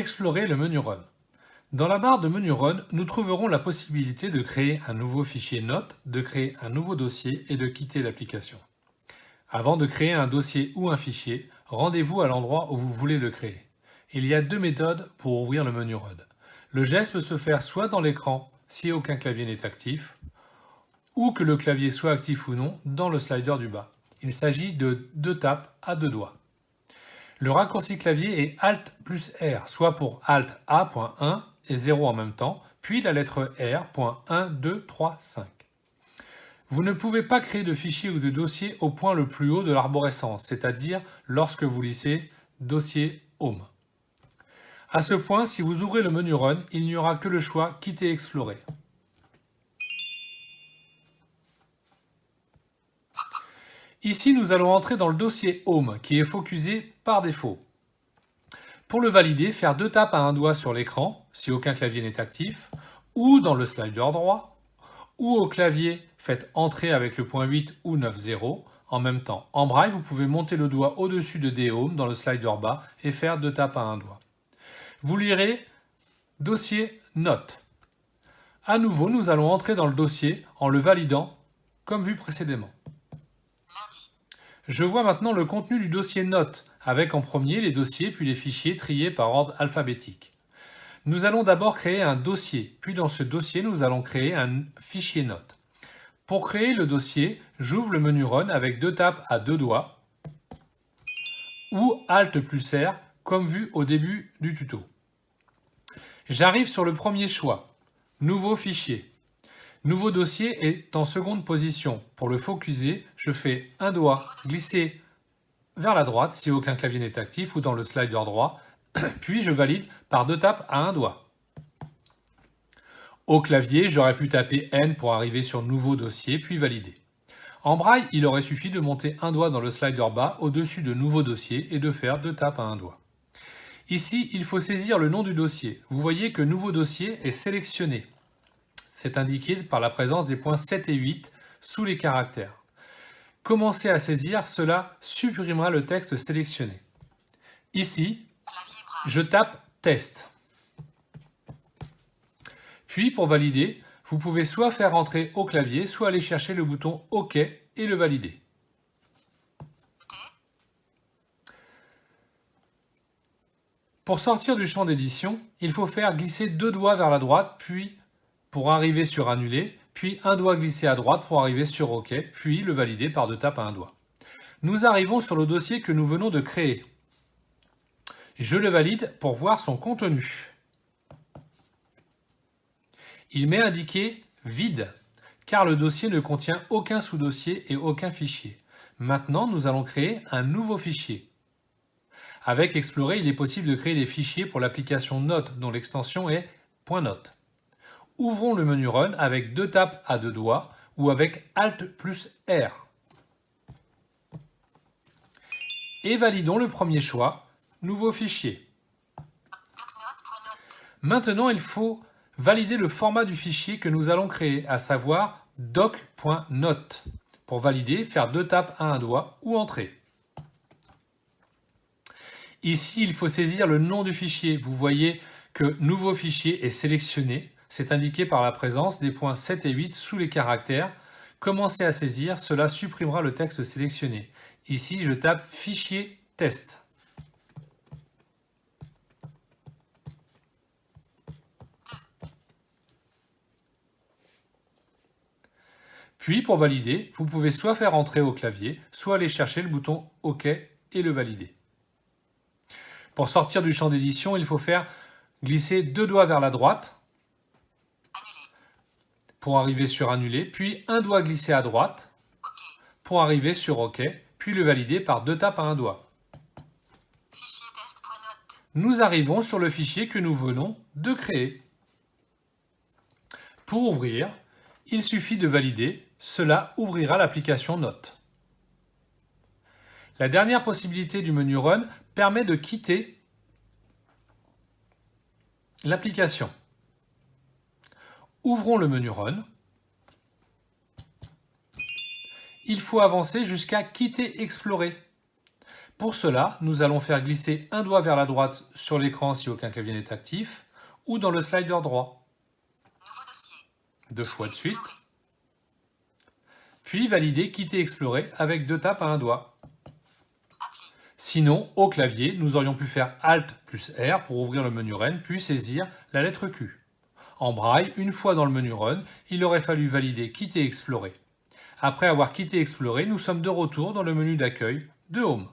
Explorer le menu Run. Dans la barre de menu Run, nous trouverons la possibilité de créer un nouveau fichier Notes, de créer un nouveau dossier et de quitter l'application. Avant de créer un dossier ou un fichier, rendez-vous à l'endroit où vous voulez le créer. Il y a deux méthodes pour ouvrir le menu Run. Le geste peut se faire soit dans l'écran, si aucun clavier n'est actif, ou que le clavier soit actif ou non dans le slider du bas. Il s'agit de deux tapes à deux doigts. Le raccourci clavier est Alt plus R, soit pour Alt A.1 et 0 en même temps, puis la lettre R.1, 2, 3, 5. Vous ne pouvez pas créer de fichier ou de dossier au point le plus haut de l'arborescence, c'est-à-dire lorsque vous lissez Dossier Home. À ce point, si vous ouvrez le menu Run, il n'y aura que le choix Quitter Explorer. Ici, nous allons entrer dans le dossier Home, qui est focusé par défaut. Pour le valider, faire deux tapes à un doigt sur l'écran, si aucun clavier n'est actif, ou dans le slider droit, ou au clavier, faites Entrée avec le point 8 ou 9.0 en même temps. En braille, vous pouvez monter le doigt au-dessus de D-Home dans le slider bas et faire deux tapes à un doigt. Vous lirez Dossier Notes. À nouveau, nous allons entrer dans le dossier en le validant, comme vu précédemment. Je vois maintenant le contenu du dossier Notes, avec en premier les dossiers puis les fichiers triés par ordre alphabétique. Nous allons d'abord créer un dossier, puis dans ce dossier, nous allons créer un fichier Notes. Pour créer le dossier, j'ouvre le menu Run avec deux tapes à deux doigts, ou Alt plus R, comme vu au début du tuto. J'arrive sur le premier choix, Nouveau fichier. Nouveau dossier est en seconde position. Pour le focuser, je fais un doigt glisser vers la droite si aucun clavier n'est actif ou dans le slider droit, puis je valide par deux tapes à un doigt. Au clavier, j'aurais pu taper N pour arriver sur Nouveau dossier, puis valider. En braille, il aurait suffi de monter un doigt dans le slider bas au-dessus de Nouveau dossier et de faire deux tapes à un doigt. Ici, il faut saisir le nom du dossier. Vous voyez que Nouveau dossier est sélectionné. C'est indiqué par la présence des points 7 et 8 sous les caractères. Commencez à saisir, cela supprimera le texte sélectionné. Ici, je tape Test. Puis, pour valider, vous pouvez soit faire entrer au clavier, soit aller chercher le bouton OK et le valider. Pour sortir du champ d'édition, il faut faire glisser deux doigts vers la droite, puis pour arriver sur Annuler, puis un doigt glissé à droite pour arriver sur OK, puis le valider par deux tapes à un doigt. Nous arrivons sur le dossier que nous venons de créer. Je le valide pour voir son contenu. Il m'est indiqué vide, car le dossier ne contient aucun sous-dossier et aucun fichier. Maintenant, nous allons créer un nouveau fichier. Avec Explorer, il est possible de créer des fichiers pour l'application Notes, dont l'extension est .note. Ouvrons le menu Run avec deux tapes à deux doigts ou avec Alt plus R. Et validons le premier choix, Nouveau fichier. Maintenant, il faut valider le format du fichier que nous allons créer, à savoir doc.note. Pour valider, faire deux tapes à un doigt ou Entrée. Ici, il faut saisir le nom du fichier. Vous voyez que Nouveau fichier est sélectionné. C'est indiqué par la présence des points 7 et 8 sous les caractères. Commencez à saisir, cela supprimera le texte sélectionné. Ici, je tape Fichier test. Puis, pour valider, vous pouvez soit faire entrer au clavier, soit aller chercher le bouton OK et le valider. Pour sortir du champ d'édition, il faut faire glisser deux doigts vers la droite pour arriver sur Annuler, puis un doigt glissé à droite pour arriver sur OK, puis le valider par deux tapes à un doigt. Nous arrivons sur le fichier que nous venons de créer. Pour ouvrir, il suffit de valider, cela ouvrira l'application Notes. La dernière possibilité du menu Run permet de quitter l'application. Ouvrons le menu Run. Il faut avancer jusqu'à Quitter Explorer. Pour cela, nous allons faire glisser un doigt vers la droite sur l'écran si aucun clavier n'est actif, ou dans le slider droit. Deux choix de suite. Puis valider Quitter Explorer avec 2 tapes à un doigt. Sinon, au clavier, nous aurions pu faire Alt plus R pour ouvrir le menu Run, puis saisir la lettre Q. En braille, une fois dans le menu Run, il aurait fallu valider Quitter Explorer. Après avoir quitté Explorer, nous sommes de retour dans le menu d'accueil de Home.